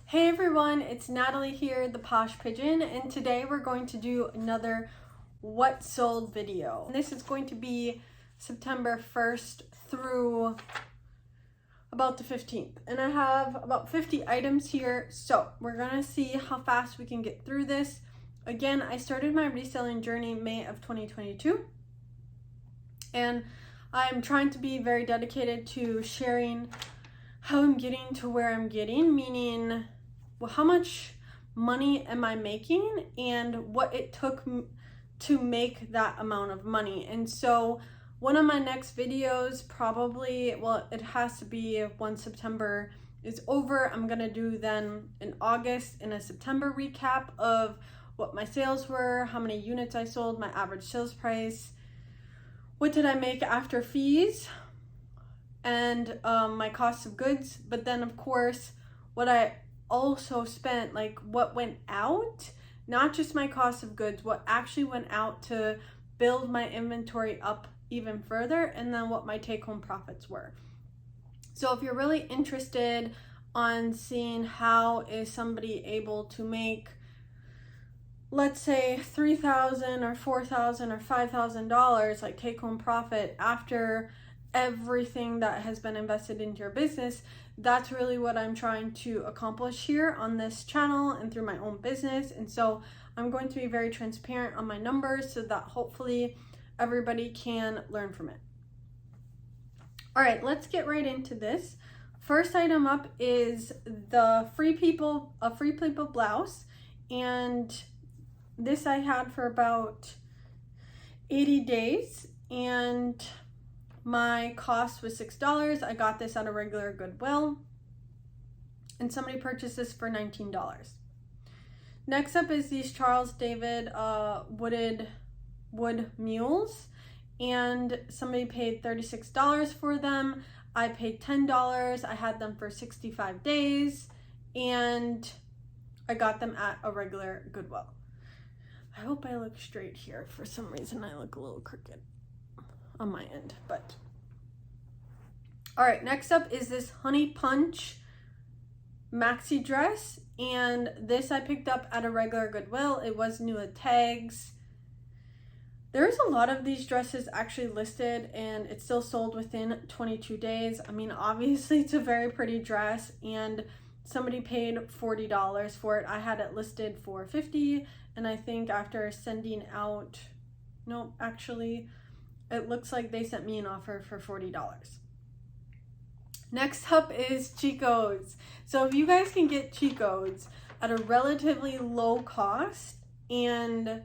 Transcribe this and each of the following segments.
Hey everyone, it's Natalie here, the Posh Pigeon, and today we're going to do another What Sold video. This is going to be September 1st through about the 15th, and I have about 50 items here, so we're gonna see how fast we can get through this. Again, I started my reselling journey May of 2022, and I'm trying to be very dedicated to sharing how I'm getting to where I'm getting, meaning how much money am I making and what it took to make that amount of money. And so one of my next videos, probably, well, it has to be once September is over. I'm gonna do then in August in a September recap of what my sales were, how many units I sold, my average sales price, what did I make after fees, and my cost of goods. But then of course what I also spent, like what went out, not just my cost of goods, what actually went out to build my inventory up even further, and then what my take-home profits were. So if you're really interested on seeing how is somebody able to make, let's say $3,000 or $4,000 or $5,000 like take-home profit after everything that has been invested into your business, that's really what I'm trying to accomplish here on this channel and through my own business. And so I'm going to be very transparent on my numbers so that hopefully everybody can learn from it. All right, let's get right into this. First item up is the Free People blouse, and this I had for about 80 days, and my cost was $6. I got this at a regular Goodwill, and somebody purchased this for $19. Next up is these Charles David wood mules, and somebody paid $36 for them. I paid $10. I had them for 65 days, and I got them at a regular Goodwill. I hope I look straight here. For some reason I look a little crooked on my end, but all right, next up is this Honey Punch maxi dress, and this I picked up at a regular Goodwill. It was new with tags. There's a lot of these dresses actually listed, and it's still sold within 22 days. I mean, obviously it's a very pretty dress, and somebody paid $40 for it. I had it listed for $50, and I think after sending out, no, actually it looks like they sent me an offer for $40. Next up is cheat codes. So if you guys can get cheat codes at a relatively low cost, and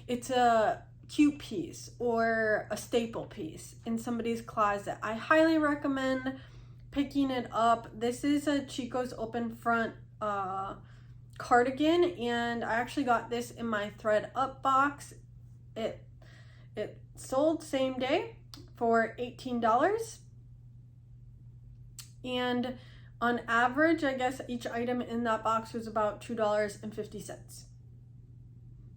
it's a cute piece or a staple piece in somebody's closet, I highly recommend picking it up. This is a Chico's open front cardigan, and I actually got this in my thread up box. It sold same day for $18, and on average, I guess each item in that box was about $2.50.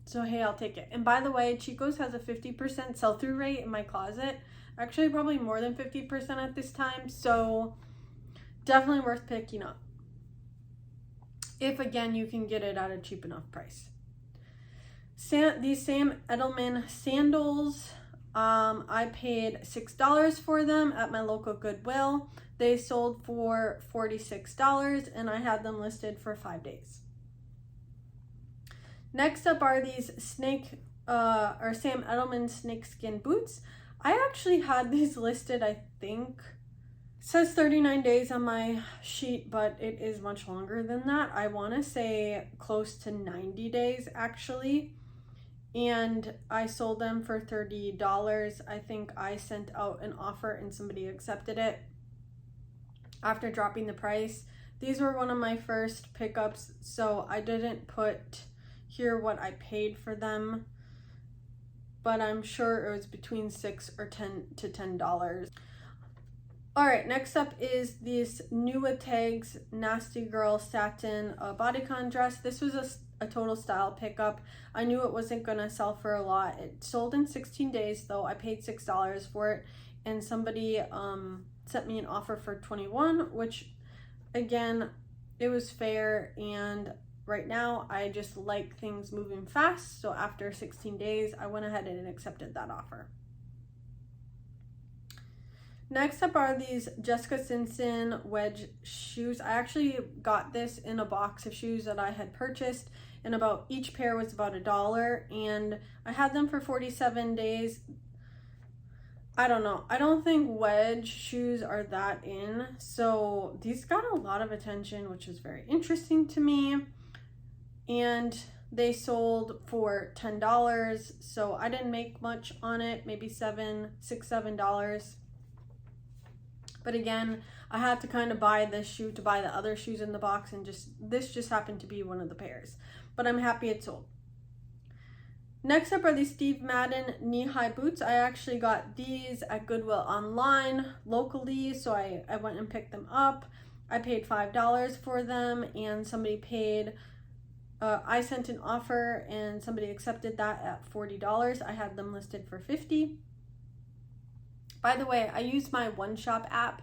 So hey, I'll take it. And by the way, Chico's has a 50% sell-through rate in my closet, actually probably more than 50% at this time, so definitely worth picking up if, again, you can get it at a cheap enough price. These Sam Edelman sandals, I paid $6 for them at my local Goodwill. They sold for $46, and I had them listed for 5 days. Next up are these Sam Edelman snakeskin boots. I actually had these listed, I think, it says 39 days on my sheet, but it is much longer than that. I want to say close to 90 days actually. And I sold them for $30. I think I sent out an offer and somebody accepted it after dropping the price. These were one of my first pickups, so I didn't put here what I paid for them, but I'm sure it was between $6 or $10. All right, next up is this new with tags Nasty Girl satin bodycon dress. This was a total style pickup. I knew it wasn't gonna sell for a lot. It sold in 16 days though. I paid $6 for it, and somebody sent me an offer for $21, which again, it was fair, and right now I just like things moving fast. So after 16 days, I went ahead and accepted that offer. Next up are these Jessica Simpson wedge shoes. I actually got this in a box of shoes that I had purchased, and about each pair was about $1, and I had them for 47 days. I don't know. I don't think wedge shoes are that in, so these got a lot of attention, which is very interesting to me. And they sold for $10, so I didn't make much on it, maybe $6, $7. But again, I had to kind of buy this shoe to buy the other shoes in the box, and this just happened to be one of the pairs. But I'm happy it sold. Next up are these Steve Madden knee-high boots. I actually got these at Goodwill online locally, so I went and picked them up. I paid $5 for them, and somebody paid, I sent an offer and somebody accepted that at $40. I had them listed for $50. By the way, I use my OneShop app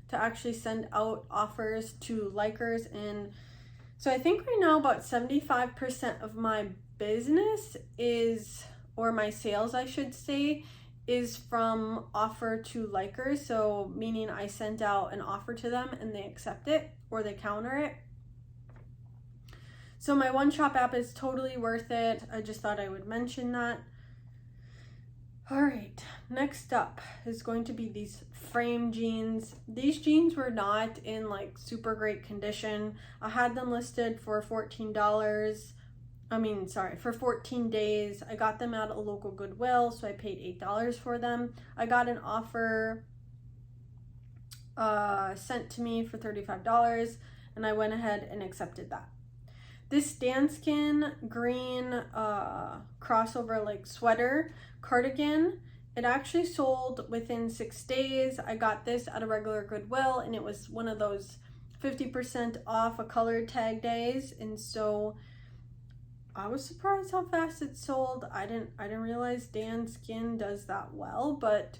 to actually send out offers to likers, and so I think right now about 75% of my business is, or my sales I should say, is from offer to likers. So meaning I sent out an offer to them and they accept it or they counter it. So my OneShop app is totally worth it. I just thought I would mention that. All right, next up is going to be these frame jeans. These jeans were not in like super great condition. I had them listed for $14. For 14 days. I got them at a local Goodwill, so I paid $8 for them. I got an offer sent to me for $35, and I went ahead and accepted that. This Danskin green crossover like sweater cardigan, it actually sold within 6 days. I got this at a regular Goodwill, and it was one of those 50% off a color tag days, and so I was surprised how fast it sold. I didn't realize Danskin does that well, but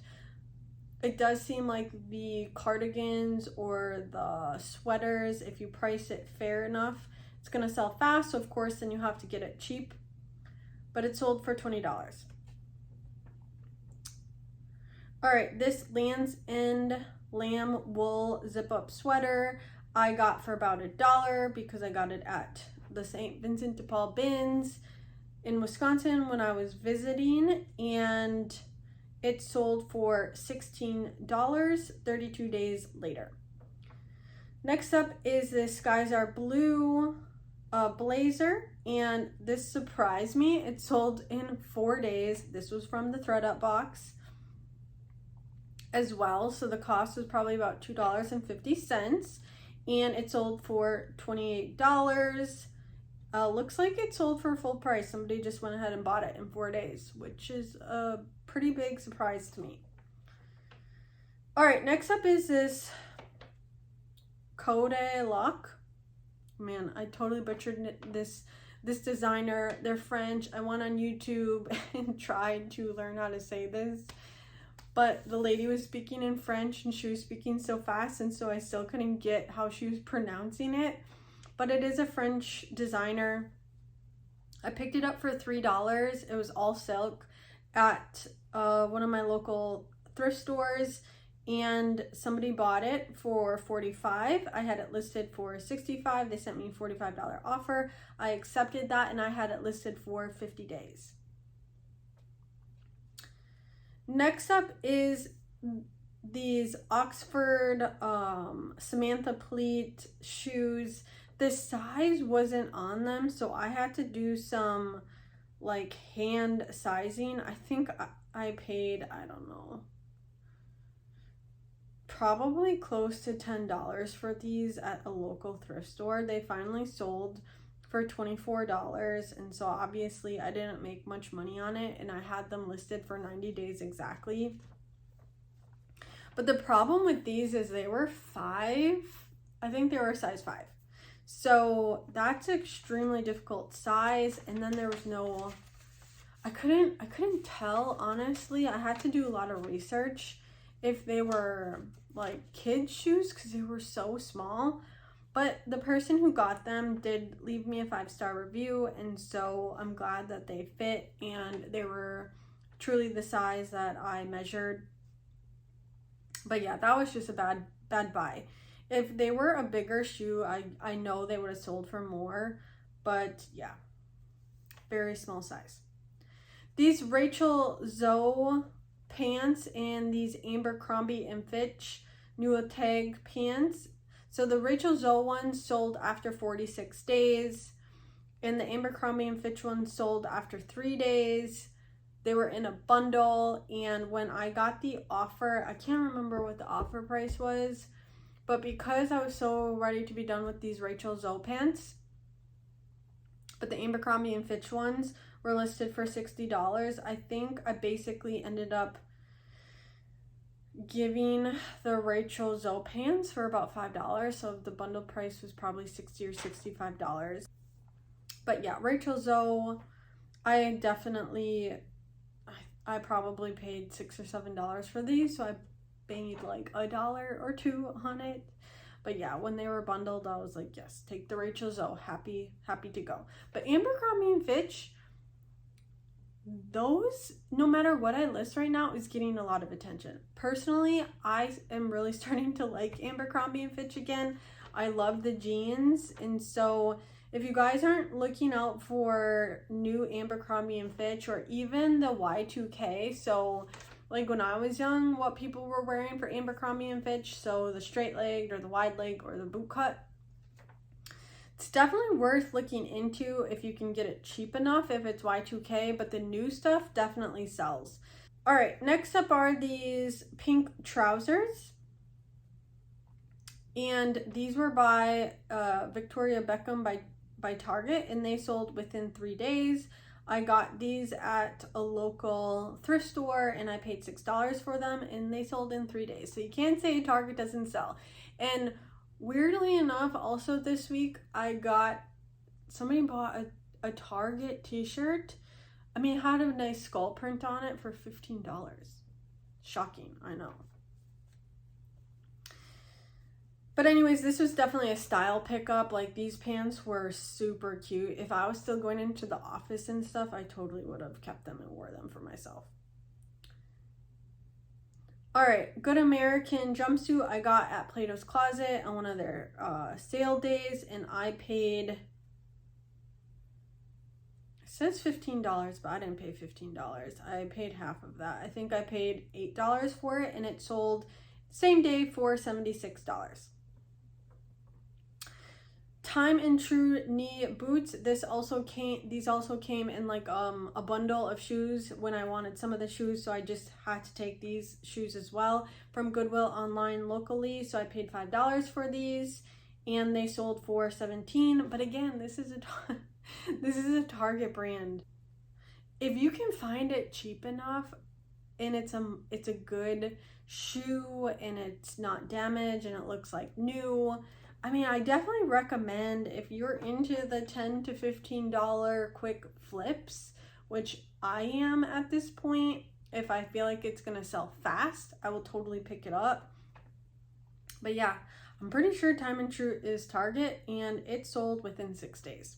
it does seem like the cardigans or the sweaters, if you price it fair enough, it's gonna sell fast. So of course, then you have to get it cheap, but it sold for $20. All right, this Land's End lamb wool zip up sweater I got for about $1 because I got it at the St. Vincent de Paul bins in Wisconsin when I was visiting, and it sold for $16 32 days later. Next up is this Skies Are Blue blazer, and this surprised me. It sold in 4 days. This was from the ThredUp box as well, so the cost was probably about $2.50, and it sold for $28. Looks like it sold for full price. Somebody just went ahead and bought it in 4 days, which is a pretty big surprise to me. All right, next up is this Code Lock. Man, I totally butchered this designer. They're French. I went on YouTube and tried to learn how to say this, but the lady was speaking in French and she was speaking so fast, and so I still couldn't get how she was pronouncing it. But it is a French designer. I picked it up for $3. It was all silk at one of my local thrift stores, and somebody bought it for $45. I had it listed for $65. They sent me a $45 offer. I accepted that, and I had it listed for 50 days. Next up is these Oxford Samantha Pleat shoes. The size wasn't on them, so I had to do some like hand sizing. I think I paid, I don't know, probably close to $10 for these at a local thrift store. They finally sold for $24, and so obviously I didn't make much money on it, and I had them listed for 90 days exactly. But the problem with these is they were 5. I think they were a size 5. So that's extremely difficult size, and then there was no, I couldn't tell, honestly. I had to do a lot of research if they were like kids shoes because they were so small. But the person who got them did leave me a 5-star review, and so I'm glad that they fit and they were truly the size that I measured. But yeah, that was just a bad buy. If they were a bigger shoe, I know they would have sold for more, but yeah, very small size. These Rachel Zoe pants and these Abercrombie and Fitch New Tag pants. So the Rachel Zoe ones sold after 46 days, and the Abercrombie and Fitch ones sold after 3 days. They were in a bundle, and when I got the offer, I can't remember what the offer price was, but because I was so ready to be done with these Rachel Zoe pants, but the Abercrombie and Fitch ones were listed for $60, I think I basically ended up giving the Rachel Zoe pants for about $5, so the bundle price was probably $60 or $65. But yeah, Rachel Zoe, I probably paid $6 or $7 for these, so I paid like $1 or $2 on it. But yeah, when they were bundled, I was like, yes, take the Rachel Zoe, happy to go. But Abercrombie and Fitch, those, no matter what I list right now, is getting a lot of attention. Personally, I am really starting to like Abercrombie and Fitch again. I love the jeans, and so if you guys aren't looking out for new Abercrombie and Fitch, or even the Y2K, so like when I was young, what people were wearing for Abercrombie and Fitch, so the straight leg or the wide leg or the boot cut, it's definitely worth looking into if you can get it cheap enough if it's Y2K, but the new stuff definitely sells. All right, next up are these pink trousers. And these were by Victoria Beckham by Target, and they sold within 3 days. I got these at a local thrift store, and I paid $6 for them, and they sold in 3 days. So you can't say Target doesn't sell. And weirdly enough, also this week, somebody bought a Target t-shirt. I mean, it had a nice skull print on it for $15. Shocking, I know. But anyways, this was definitely a style pickup. Like, these pants were super cute. If I was still going into the office and stuff, I totally would have kept them and wore them for myself. All right, Good American jumpsuit I got at Plato's Closet on one of their sale days, and I paid, it says $15, but I didn't pay $15. I paid half of that. I think I paid $8 for it, and it sold same day for $76. Time and True knee boots. These also came in like a bundle of shoes when I wanted some of the shoes, so I just had to take these shoes as well from Goodwill online locally. So I paid $5 for these, and they sold for $17. But again, this is a Target brand. If you can find it cheap enough, and it's a good shoe and it's not damaged and it looks like new, I mean, I definitely recommend, if you're into the $10 to $15 quick flips, which I am at this point. If I feel like it's gonna sell fast, I will totally pick it up. But yeah, I'm pretty sure Time and True is Target, and it sold within 6 days.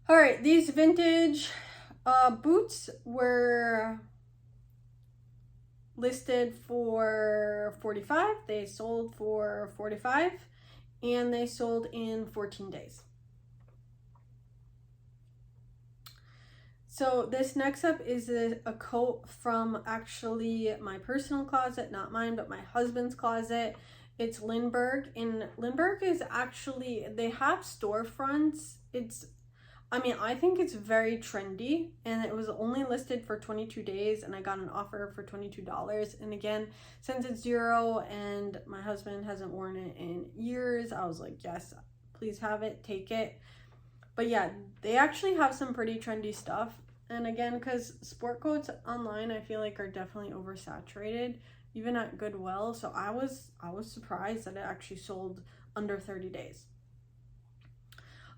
All right, these vintage boots were listed for $45. They sold for $45, and they sold in 14 days. So this next up is a coat from actually my personal closet, not mine, but my husband's closet. It's Lindbergh, and Lindbergh is actually, they have storefronts. I think it's very trendy, and it was only listed for 22 days, and I got an offer for $22. And again, since it's zero and my husband hasn't worn it in years, I was like, yes, please have it, take it. But yeah, they actually have some pretty trendy stuff. And again, because sport coats online, I feel like are definitely oversaturated, even at Goodwill. So I was surprised that it actually sold under 30 days.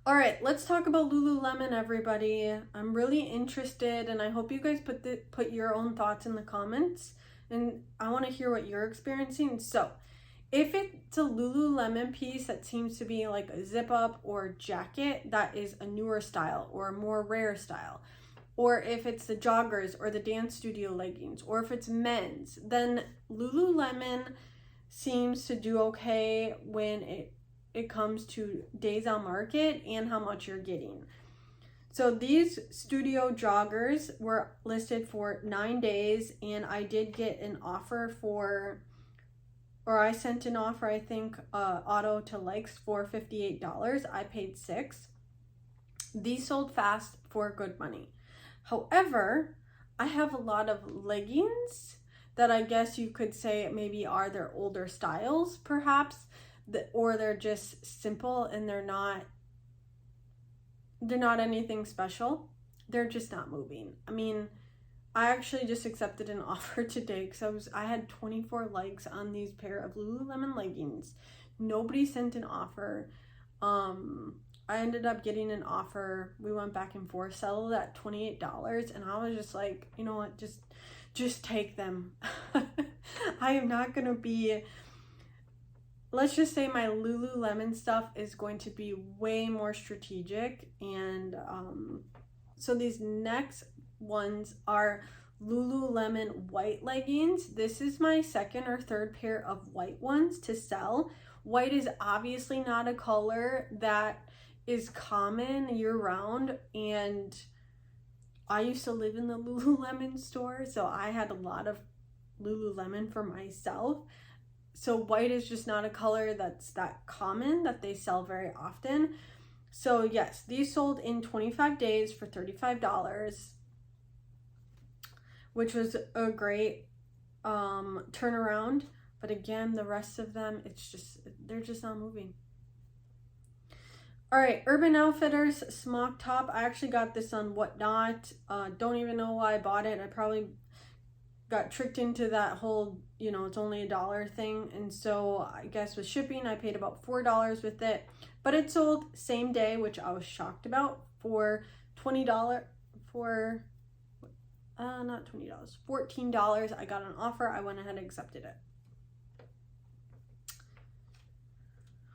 All right, let's talk about Lululemon, everybody. I'm really interested, and I hope you guys put your own thoughts in the comments, and I want to hear what you're experiencing. So If it's a Lululemon piece that seems to be like a zip up or jacket, that is a newer style or a more rare style. Or if it's the joggers or the dance studio leggings, or if it's men's, then Lululemon seems to do okay when it comes to days on market and how much you're getting. So these studio joggers were listed for 9 days, and I did get an offer for, or I sent an offer, I think, auto to likes for $58. I paid $6. These sold fast for good money. However, I have a lot of leggings that I guess you could say maybe are their older styles, perhaps, or they're just simple and they're not anything special. They're just not moving. I mean, I actually just accepted an offer today because I had 24 likes on these pair of Lululemon leggings. Nobody sent an offer. I ended up getting an offer. We went back and forth, settled at $28, and I was just like, you know what, just take them. I am not gonna be, let's just say my Lululemon stuff is going to be way more strategic. And so these next ones are Lululemon white leggings. This is my second or third pair of white ones to sell. White is obviously not a color that is common year-round, and I used to live in the Lululemon store, so I had a lot of Lululemon for myself. So white is just not a color that's that common that they sell very often. So yes, these sold in 25 days for $35, which was a great turnaround. But again, the rest of them, they're just not moving. All right, Urban Outfitters smock top. I actually got this on Whatnot. Don't even know why I bought it. I probably got tricked into that whole, it's only $1 thing. And so I guess with shipping, I paid about $4 with it. But it sold same day, which I was shocked about, for $20, not $20, $14. I got an offer. I went ahead and accepted it.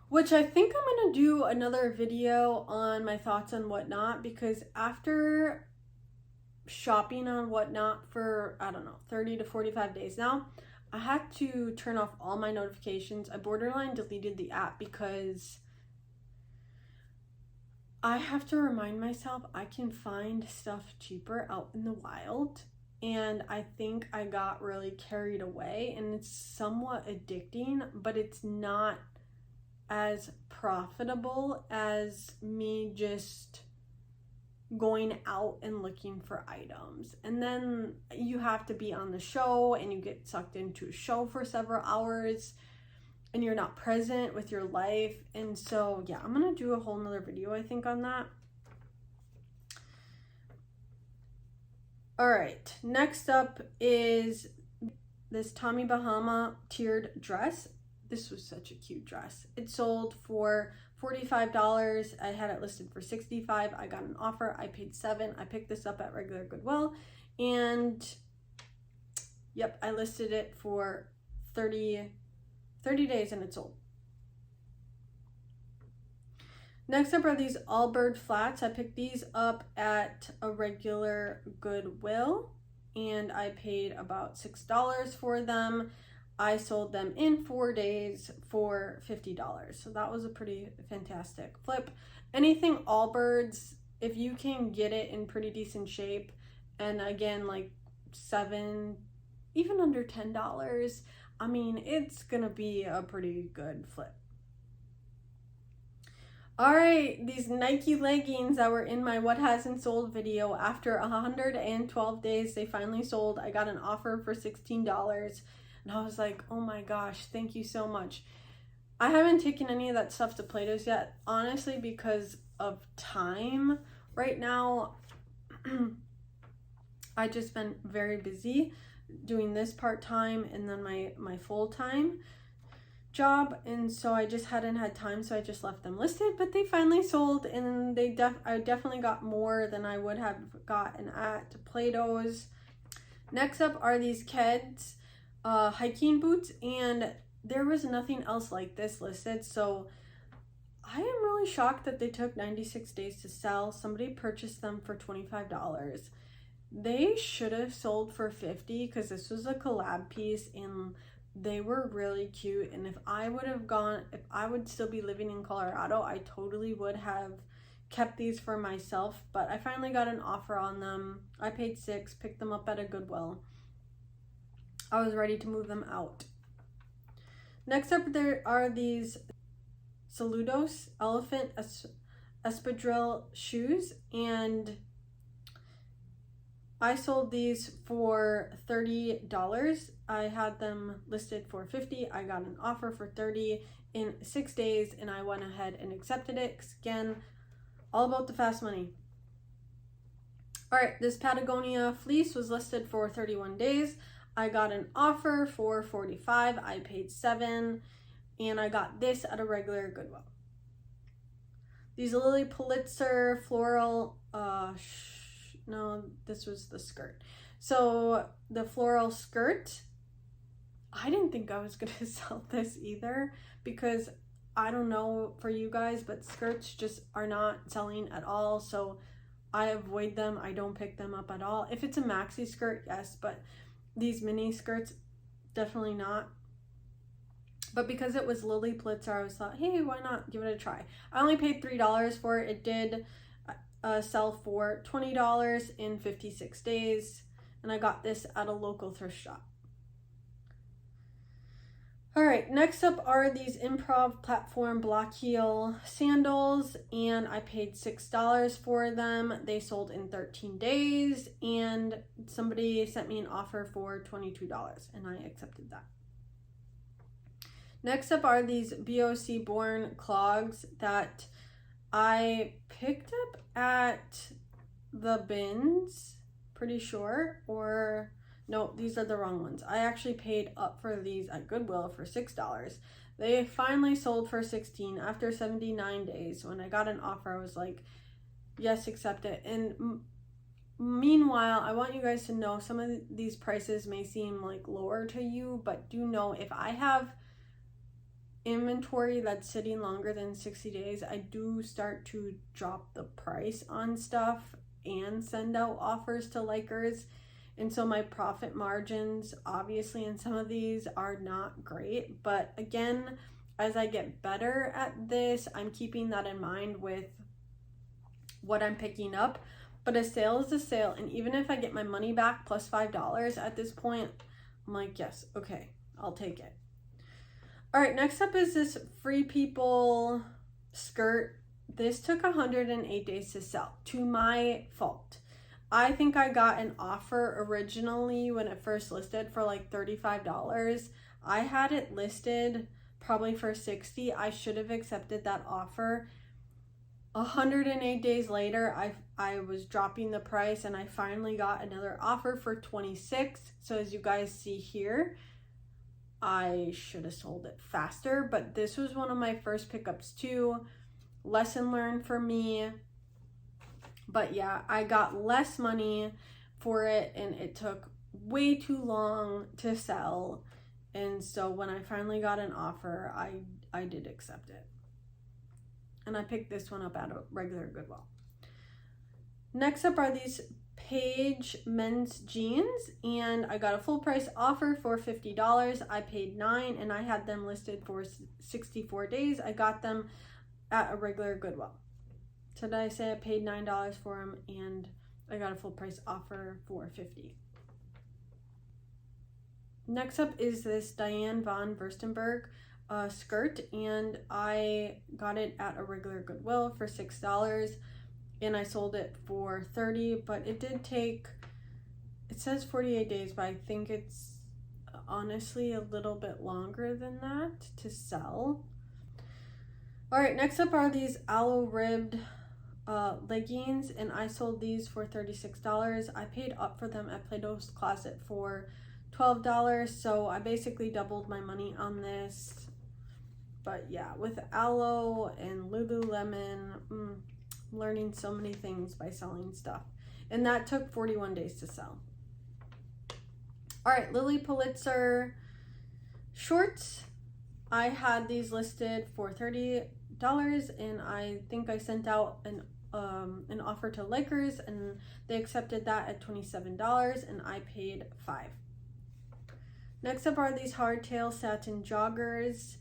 Which I think I'm going to do another video on my thoughts on Whatnot, because after shopping on Whatnot for, 30 to 45 days now, I had to turn off all my notifications. I borderline deleted the app because I have to remind myself I can find stuff cheaper out in the wild. And I think I got really carried away, and it's somewhat addicting, but it's not as profitable as me just going out and looking for items. And then you have to be on the show, and you get sucked into a show for several hours, and you're not present with your life. And so yeah, I'm gonna do a whole nother video, I think, on that. All right, next up is this Tommy Bahama tiered dress. This was such a cute dress. It sold for $45. I had it listed for $65. I got an offer. I paid $7. I picked this up at regular Goodwill, and yep, I listed it for 30 days and it sold. Next up are these Allbird flats. I picked these up at a regular Goodwill, and I paid about $6 for them. I sold them in 4 days for $50. So that was a pretty fantastic flip. Anything Allbirds, if you can get it in pretty decent shape, and again, like $7, even under $10, I mean, it's gonna be a pretty good flip. All right, these Nike leggings that were in my what hasn't sold video, after 112 days, they finally sold. I got an offer for $16. And I was like, oh my gosh, thank you so much. I haven't taken any of that stuff to Plato's yet, honestly, because of time. Right now, I just been very busy doing this part-time and then my full-time job. And so I just hadn't had time, so I just left them listed. But they finally sold, and I definitely got more than I would have gotten at Plato's. Next up are these Keds hiking boots, and there was nothing else like this listed, so I am really shocked that they took 96 days to sell. Somebody purchased them for $25. They should have sold for $50 because this was a collab piece and they were really cute. And if I would still be living in Colorado, I totally would have kept these for myself, but I finally got an offer on them. I paid $6, picked them up at a Goodwill. I was ready to move them out. Next up, there are these Saludos elephant espadrille shoes, and I sold these for $30. I had them listed for $50. I got an offer for $30 in 6 days, and I went ahead and accepted it. 'Cause again, all about the fast money. All right, this Patagonia fleece was listed for 31 days. I got an offer for $45. I paid $7, and I got this at a regular Goodwill. These Lily Pulitzer floral, no, this was the skirt. So the floral skirt, I didn't think I was gonna sell this either because I don't know for you guys, but skirts just are not selling at all. So I avoid them. I don't pick them up at all. If it's a maxi skirt, yes, but these mini skirts, definitely not. But because it was Lily Pulitzer, I was thought, hey, why not give it a try? I only paid $3 for it. It did sell for $20 in 56 days. And I got this at a local thrift shop. All right, next up are these Improv platform block heel sandals, and I paid $6 for them. They sold in 13 days, and somebody sent me an offer for $22, and I accepted that. Next up are these BOC Born clogs that I picked up at the bins, pretty sure, or no, these are the wrong ones. I actually paid up for these at Goodwill for $6. They finally sold for $16 after 79 days. When I got an offer, I was like, yes, accept it. And meanwhile, I want you guys to know some of these prices may seem like lower to you, but do know if I have inventory that's sitting longer than 60 days, I do start to drop the price on stuff and send out offers to likers. And so my profit margins, obviously, in some of these are not great. But again, as I get better at this, I'm keeping that in mind with what I'm picking up. But a sale is a sale. And even if I get my money back plus $5 at this point, I'm like, yes, okay, I'll take it. All right, next up is this Free People skirt. This took 108 days to sell, to my fault. I think I got an offer originally when it first listed for like $35. I had it listed probably for $60. I should have accepted that offer. 108 days later, I was dropping the price and I finally got another offer for $26. So as you guys see here, I should have sold it faster, but this was one of my first pickups too. Lesson learned for me. But yeah, I got less money for it and it took way too long to sell. And so when I finally got an offer, I did accept it. And I picked this one up at a regular Goodwill. Next up are these Page men's jeans, and I got a full price offer for $50. I paid $9 and I had them listed for 64 days. I got them at a regular Goodwill. So did I say I paid $9 for them and I got a full price offer for $50. Next up is this Diane von Furstenberg skirt, and I got it at a regular Goodwill for $6 and I sold it for $30, but it did take, it says 48 days, but I think it's honestly a little bit longer than that to sell. All right, next up are these aloe ribbed leggings, and I sold these for $36. I paid up for them at Plato's Closet for $12, so I basically doubled my money on this. But yeah, with aloe and Lululemon, learning so many things by selling stuff, and that took 41 days to sell. All right, Lily Pulitzer shorts. I had these listed for $30, and I think I sent out an offer to Lakers, and they accepted that at $27, and I paid $5. Next up are these hardtail satin joggers.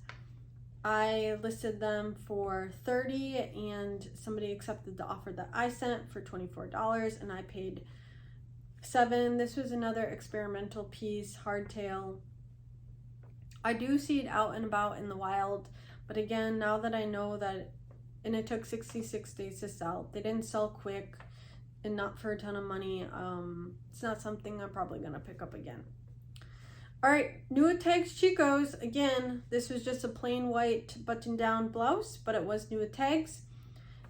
I listed them for $30, and somebody accepted the offer that I sent for $24, and I paid $7. This was another experimental piece, hardtail. I do see it out and about in the wild, but again, now that I know that, and it took 66 days to sell, they didn't sell quick and not for a ton of money. It's not something I'm probably gonna pick up again. All right, New Tags Chicos. Again, this was just a plain white button down blouse, but it was New Tags.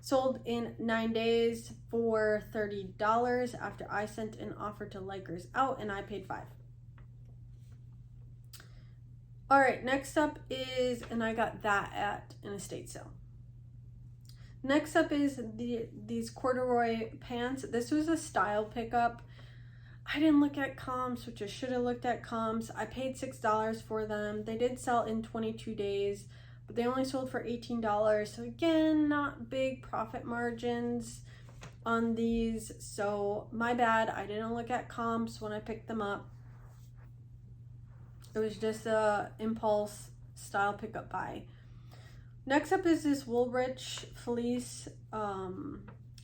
Sold in 9 days for $30 after I sent an offer to Lakers out, and I paid $5. All right, next up is, and I got that at an estate sale. Next up is these corduroy pants. This was a style pickup. I didn't look at comps, which I should have looked at comps. I paid $6 for them. They did sell in 22 days, but they only sold for $18. So again, not big profit margins on these. So my bad, I didn't look at comps when I picked them up. It was just a impulse style pickup buy. Next up is this Woolrich fleece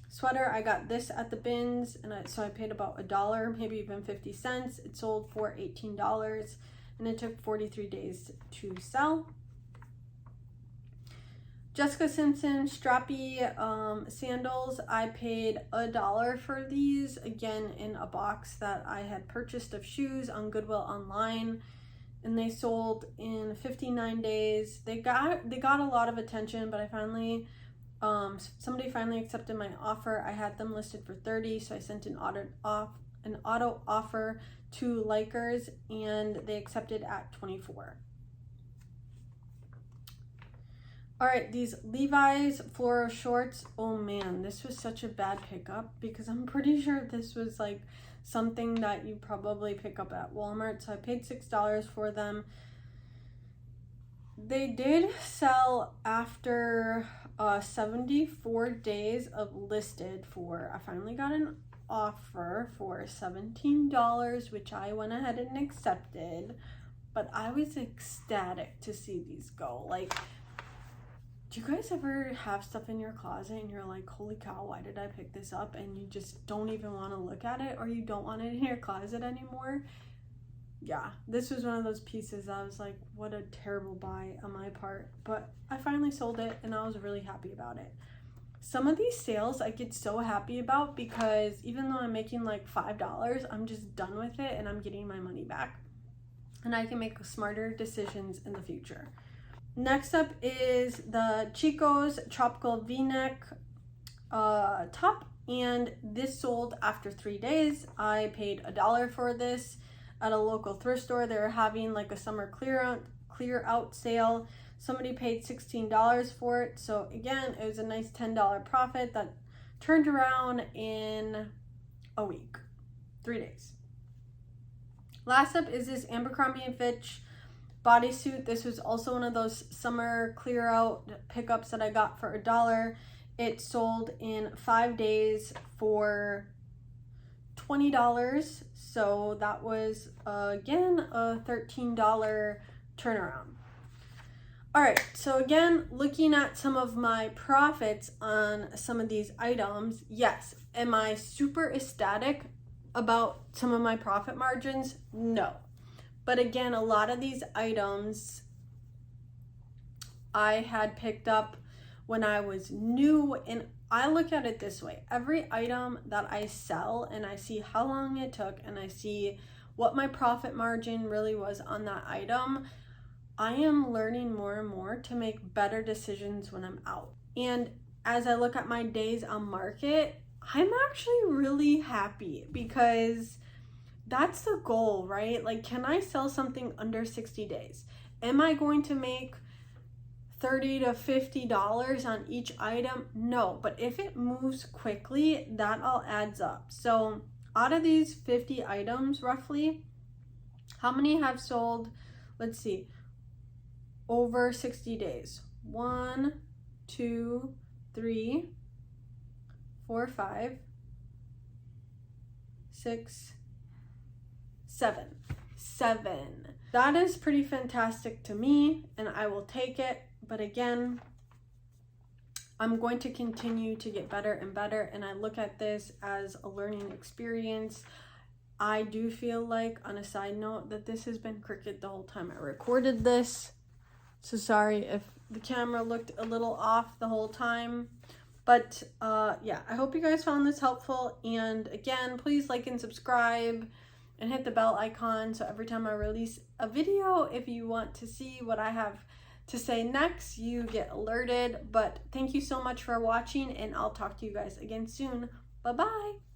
sweater. I got this at the bins, and so I paid about $1, maybe even 50 cents. It sold for $18, and it took 43 days to sell. Jessica Simpson strappy sandals. I paid $1 for these, again in a box that I had purchased of shoes on Goodwill online, and they sold in 59 days. They got a lot of attention, but I finally somebody finally accepted my offer. I had them listed for $30, so I sent an auto offer to Lakers, and they accepted at $24. All right, these Levi's fluoro shorts. Oh man, this was such a bad pickup because I'm pretty sure this was like something that you probably pick up at Walmart. So I paid $6 for them. They did sell after 74 days of listed for, I finally got an offer for $17, which I went ahead and accepted, but I was ecstatic to see these go. Like, do you guys ever have stuff in your closet and you're like, holy cow, why did I pick this up? And you just don't even want to look at it, or you don't want it in your closet anymore? Yeah, this was one of those pieces I was like, what a terrible buy on my part. But I finally sold it, and I was really happy about it. Some of these sales I get so happy about because even though I'm making like $5, I'm just done with it and I'm getting my money back. And I can make smarter decisions in the future. Next up is the Chico's Tropical V-neck top, and this sold after 3 days. I paid $1 for this at a local thrift store. They were having like a summer clear out sale. Somebody paid $16 for it. So again, it was a nice $10 profit that turned around in a week, 3 days. Last up is this Abercrombie & Fitch bodysuit. This was also one of those summer clear out pickups that I got for $1. It sold in 5 days for $20. So that was again a $13 turnaround. All right, so again, looking at some of my profits on some of these items, yes. Am I super ecstatic about some of my profit margins? No. But again, a lot of these items I had picked up when I was new, and I look at it this way. Every item that I sell and I see how long it took and I see what my profit margin really was on that item, I am learning more and more to make better decisions when I'm out. And as I look at my days on market, I'm actually really happy because that's the goal, right? Like, can I sell something under 60 days? Am I going to make $30 to $50 on each item? No, but if it moves quickly, that all adds up. So out of these 50 items roughly, how many have sold, let's see, over 60 days. 1, 2, 3, 4, 5, 6, 7. 7. That is pretty fantastic to me, and I will take it. But again, I'm going to continue to get better and better, and I look at this as a learning experience. I do feel like, on a side note, that this has been crooked the whole time I recorded this. So sorry if the camera looked a little off the whole time. But yeah, I hope you guys found this helpful. And again, please like and subscribe and hit the bell icon so every time I release a video, if you want to see what I have to say next, you get alerted. But thank you so much for watching, and I'll talk to you guys again soon. Bye-bye.